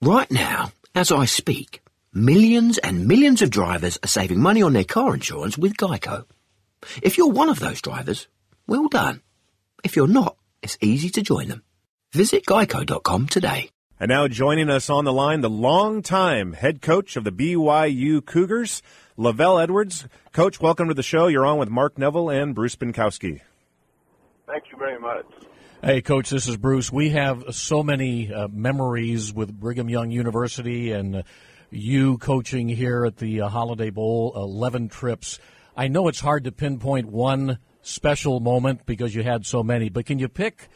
Right now, as I speak, millions and millions of drivers are saving money on their car insurance with GEICO. If you're one of those drivers, well done. If you're not, it's easy to join them. Visit geico.com today. And now joining us on the line, the longtime head coach of the BYU Cougars, LaVell Edwards. Coach, welcome to the show. You're on with Mark Neville and Bruce Binkowski. Thank you very much. Hey, Coach, this is Bruce. We have so many memories with Brigham Young University and you coaching here at the Holiday Bowl, 11 trips. I know it's hard to pinpoint one special moment because you had so many, but can you pick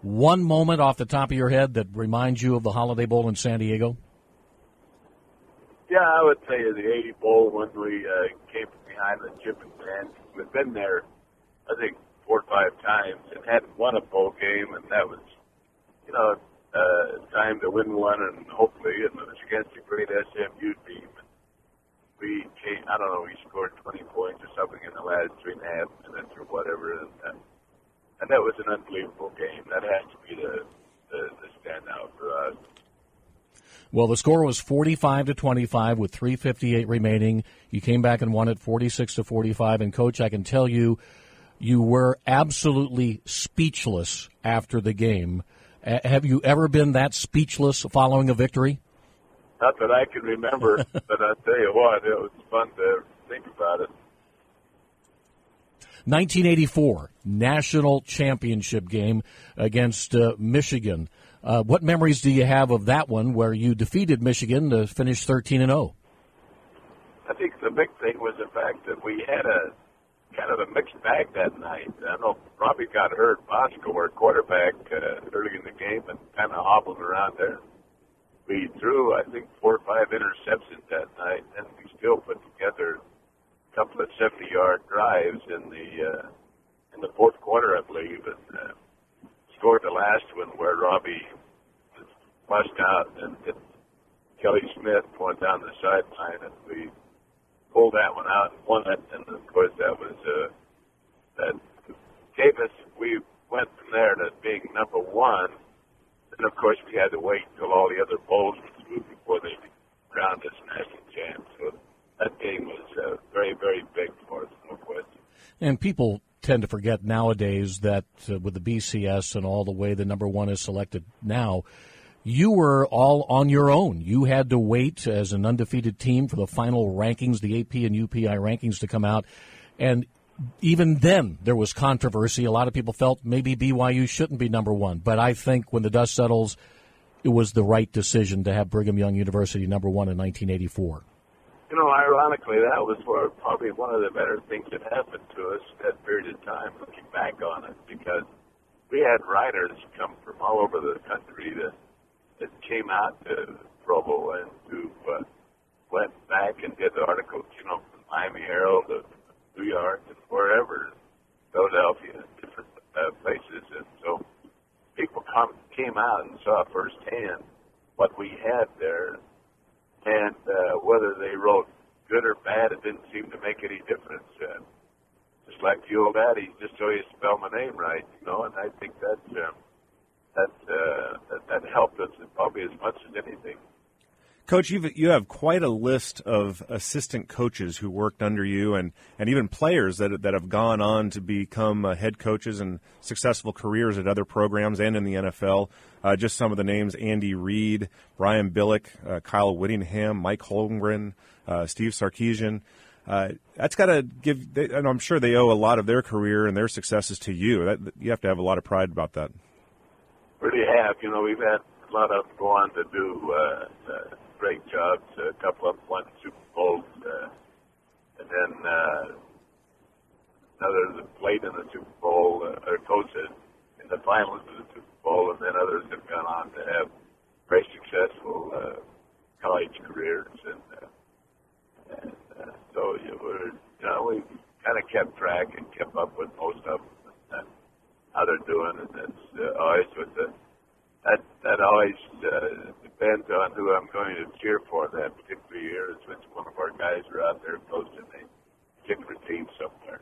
one moment off the top of your head that reminds you of the Holiday Bowl in San Diego? Yeah, I would say the 80 Bowl when we came from behind the chip and pen. We've been there, I think, 4 or 5 times and hadn't won a bowl game, and that was, time to win one, and hopefully it was against a great SMU team. We scored 20 points or something in the last 3.5 minutes or whatever, and that was an unbelievable game. That has to be the standout for us. Well, the score was 45-25 with 3:58 remaining. You came back and won it 46-45, and Coach, I can tell you, you were absolutely speechless after the game. Have you ever been that speechless following a victory? Not that I can remember, but I'll tell you what, it was fun to think about it. 1984 national championship game against Michigan. What memories do you have of that one where you defeated Michigan to finish 13-0? I think the big thing was the fact that we had a kind of a mixed bag that night. I know Robbie got hurt. Bosco, our quarterback, early in the game and kind of hobbled around there. We threw, I think, 4 or 5 interceptions that night, and we still put together a couple of 70-yard drives in the fourth quarter, I believe, and scored the last one where Robbie was flushed out and hit Kelly Smith going down the sideline, and we pulled that one out and won it. And of course, that gave us. We went from there to being number 1. And of course, we had to wait until all the other bowls were through before they crowned us national champ. So that game was very, very big for us, no question. And people tend to forget nowadays that with the BCS and all the way the number 1 is selected now, you were all on your own. You had to wait as an undefeated team for the final rankings, the AP and UPI rankings to come out. And even then, there was controversy. A lot of people felt maybe BYU shouldn't be number 1. But I think when the dust settles, it was the right decision to have Brigham Young University number 1 in 1984. Ironically, that was probably one of the better things that happened to us that period of time, looking back on it, because we had writers come from all over the country that came out to Provo and who went back and did articles, from Miami Herald to New York and wherever, Philadelphia, different places. And so people came out and saw firsthand what we had there. And whether they wrote good or bad, it didn't seem to make any difference. Just like the old adage, just so you spell my name right, And I think that helped us probably as much as anything. Coach, you have quite a list of assistant coaches who worked under you, and even players that have gone on to become head coaches and successful careers at other programs and in the NFL. Just some of the names: Andy Reid, Brian Billick, Kyle Whittingham, Mike Holmgren, Steve Sarkisian. That's got to give, and I'm sure they owe a lot of their career and their successes to you. You have to have a lot of pride about that. Really have. We've had a lot of them go on to do great jobs. A couple of them won Super Bowls, and then others have played in the Super Bowl or coached in the finals of the Super Bowl, and then others have gone on to have very successful college careers. And so we kind of kept track and kept up with most of them and how they're doing, and that's always with that always depends on who I'm going to cheer for that particular year. It's when one of our guys are out there coaching a particular team somewhere.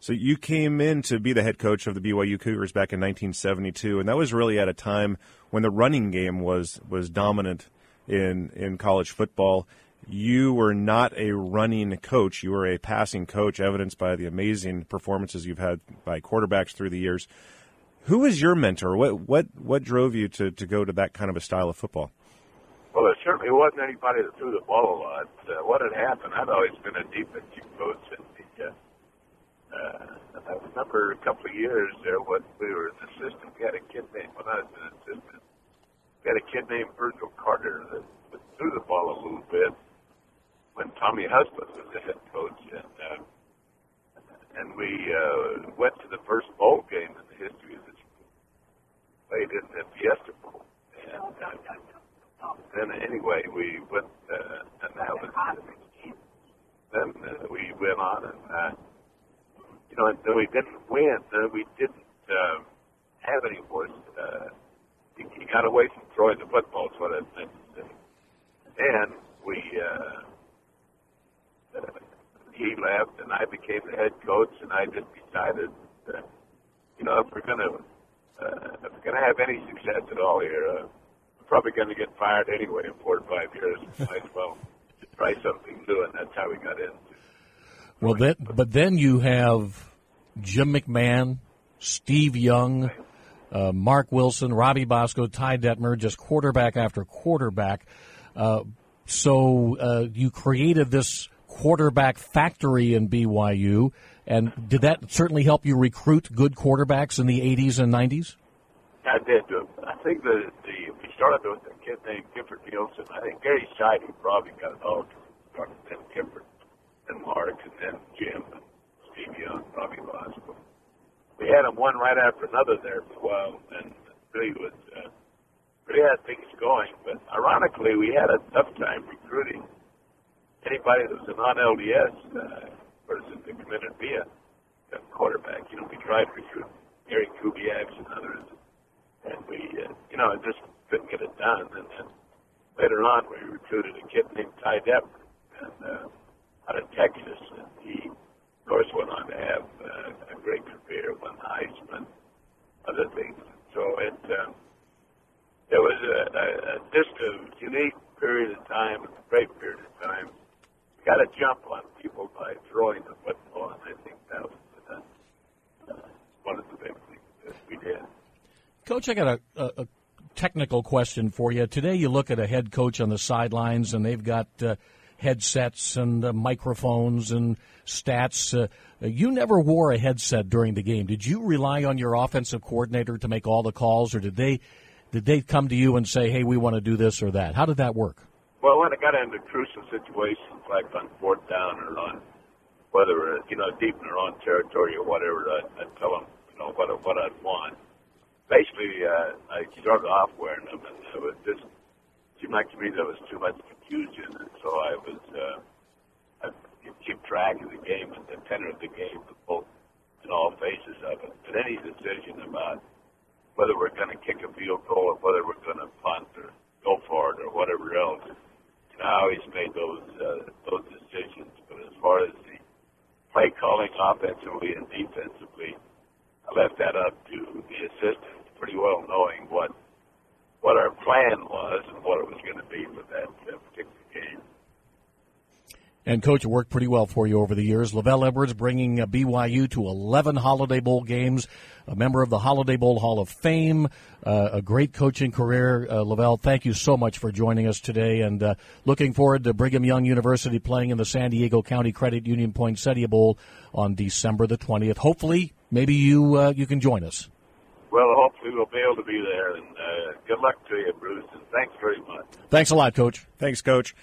So you came in to be the head coach of the BYU Cougars back in 1972, and that was really at a time when the running game was dominant in college football. You were not a running coach. You were a passing coach, evidenced by the amazing performances you've had by quarterbacks through the years. Who was your mentor? What drove you to go to that kind of a style of football? Well, there certainly wasn't anybody that threw the ball a lot. What had happened, I'd always been a defensive coach. And I remember a couple of years there when we were an assistant. We had a kid named, when I was an assistant, we had a kid named Virgil Carter that threw the ball a little bit when Tommy Husband was the head coach. And we went to the first bowl game in the history of the school. Played in the Fiesta Bowl. And then anyway, we went, and that was, then we went on and, and we didn't win. We didn't have any more. He got away from throwing the football, is what I meant to say. And he left, and I became the head coach, and I just decided that, if we're gonna have any success at all here, we're probably gonna get fired anyway in 4 to 5 years. Might as well try something new, and that's how we got into. Well, but then you have Jim McMahon, Steve Young, Mark Wilson, Robbie Bosco, Ty Detmer, just quarterback after quarterback. So you created this quarterback factory in BYU, and did that certainly help you recruit good quarterbacks in the 80s and 90s? I did. I think we started with a kid named Gifford Nielsen. I think Gary Scheide probably got it all. Started then Gifford and Mark, and then Jim and Steve Young, Robbie Bosco. We had them one right after another there for a while, and really had things going. But ironically, we had a tough time recruiting anybody that was a non-LDS person to come in and be a quarterback. We tried to recruit Gary Kubiaks and others, and we, just couldn't get it done. And then later on, we recruited a kid named Ty Detmer out of Texas, and he, of course, went on to have a great career, won the Heisman, other things. So it was just a unique period of time, a great period of time. You got to jump on people by throwing the football, and I think that was one of the big things that we did. Coach, I got a technical question for you. Today you look at a head coach on the sidelines, and they've got headsets and microphones and stats. You never wore a headset during the game. Did you rely on your offensive coordinator to make all the calls, or did they come to you and say, hey, we want to do this or that? How did that work? Well, when it got into crucial situations, like on 4th down or on whether, deep in their own territory or whatever, I'd tell them, what I'd want. Basically, I started off wearing them, and it was just seemed like to me there was too much confusion, and so I'd keep track of the game and the tenor of the game, both in all phases of it. But any decision about whether we're going to kick a field goal or whether we're going to punt or go for it or whatever else, I always made those decisions. But as far as the play calling offensively and defensively, I left that up to the assistants, pretty well knowing what our plan was and what it was going to be for that particular game. And, Coach, it worked pretty well for you over the years. LaVell Edwards bringing BYU to 11 Holiday Bowl games, a member of the Holiday Bowl Hall of Fame, a great coaching career. LaVell, thank you so much for joining us today, and looking forward to Brigham Young University playing in the San Diego County Credit Union Poinsettia Bowl on December the 20th. Hopefully, maybe you can join us. Well, hopefully we'll be able to be there, and good luck to you, Bruce, and thanks very much. Thanks a lot, Coach. Thanks, Coach.